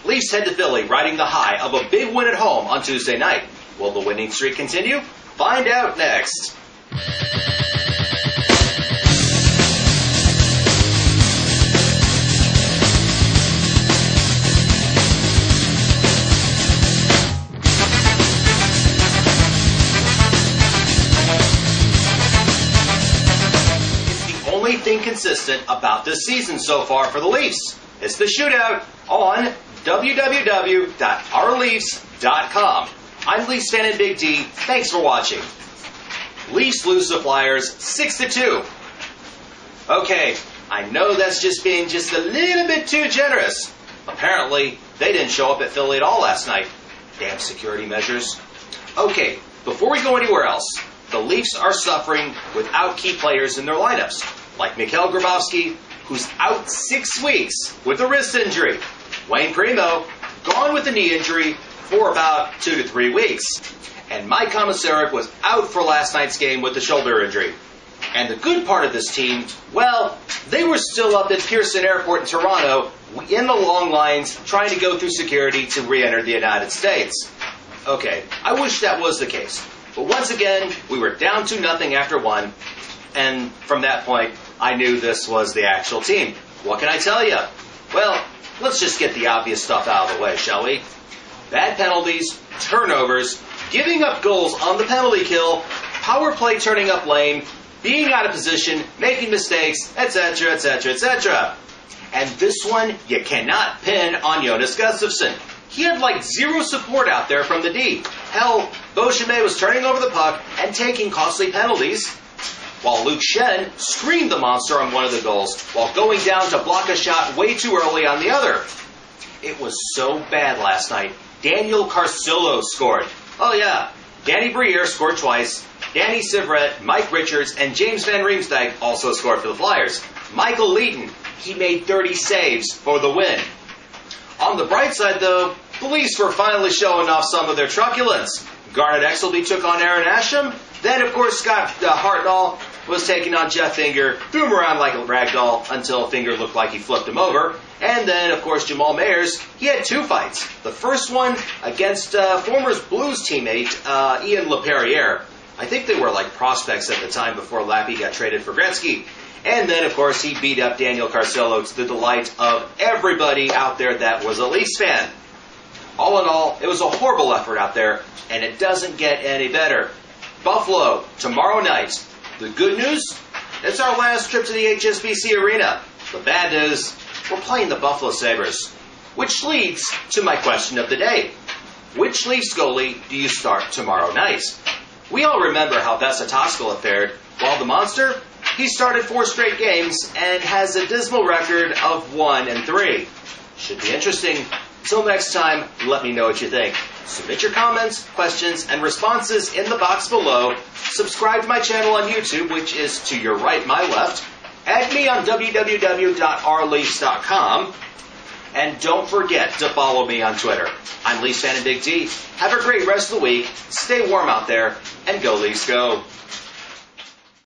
Leafs head to Philly, riding the high of a big win at home on Tuesday night. Will the winning streak continue? Find out next. Thing consistent about this season so far for the Leafs. It's the Shootout on www.ourleafs.com. I'm Leafs fan and Big D. Thanks for watching. Leafs lose the Flyers 6-2. Okay, I know that's just being just a little bit too generous. Apparently, they didn't show up at Philly at all last night. Damn security measures. Okay, before we go anywhere else, the Leafs are suffering without key players in their lineups, like Mikhail Grabowski, who's out 6 weeks with a wrist injury. Wayne Primo, gone with a knee injury for about 2 to 3 weeks. And Mike Komisarek was out for last night's game with a shoulder injury. And the good part of this team, well, they were still up at Pearson Airport in Toronto in the long lines trying to go through security to re-enter the United States. Okay, I wish that was the case. But once again, we were down 2-0 after one. And from that point, I knew this was the actual team. What can I tell you? Well, let's just get the obvious stuff out of the way, shall we? Bad penalties, turnovers, giving up goals on the penalty kill, power play turning up lane, being out of position, making mistakes, etc., etc., etc. And this one, you cannot pin on Jonas Gustafsson. He had like zero support out there from the D. Hell, Beauchemin was turning over the puck and taking costly penalties, while Luke Shen screamed the monster on one of the goals while going down to block a shot way too early on the other. It was so bad last night. Dal Carcillo scored. Oh yeah, Danny Briere scored twice. Danny Sivret, Mike Richards, and James Van Riemsdyk also scored for the Flyers. Michael Leighton, he made 30 saves for the win. On the bright side though, the Leafs were finally showing off some of their truculence. Garnet Exelby took on Aaron Asham. Then, of course, Scott Hartnell was taking on Jeff Finger, threw him around like a ragdoll until Finger looked like he flipped him over. And then, of course, Jamal Mayers, he had 2 fights. The first one against former Blues teammate Ian LaPerriere. I think they were like prospects at the time before Lappy got traded for Gretzky. And then, of course, he beat up Dal Carcillo to the delight of everybody out there that was a Leafs fan. All in all, it was a horrible effort out there, and it doesn't get any better. Buffalo, tomorrow night. The good news? It's our last trip to the HSBC Arena. The bad news? We're playing the Buffalo Sabres. Which leads to my question of the day. Which Leafs goalie do you start tomorrow night? We all remember how Vesa Toskala fared. While the Monster, he started 4 straight games and has a dismal record of 1-3. Should be interesting. Till next time, let me know what you think. Submit your comments, questions, and responses in the box below. Subscribe to my channel on YouTube, which is to your right, my left. Add me on www.ourleafs.com. And don't forget to follow me on Twitter. I'm Leafs fan and Big D. Have a great rest of the week. Stay warm out there, and go Leafs go.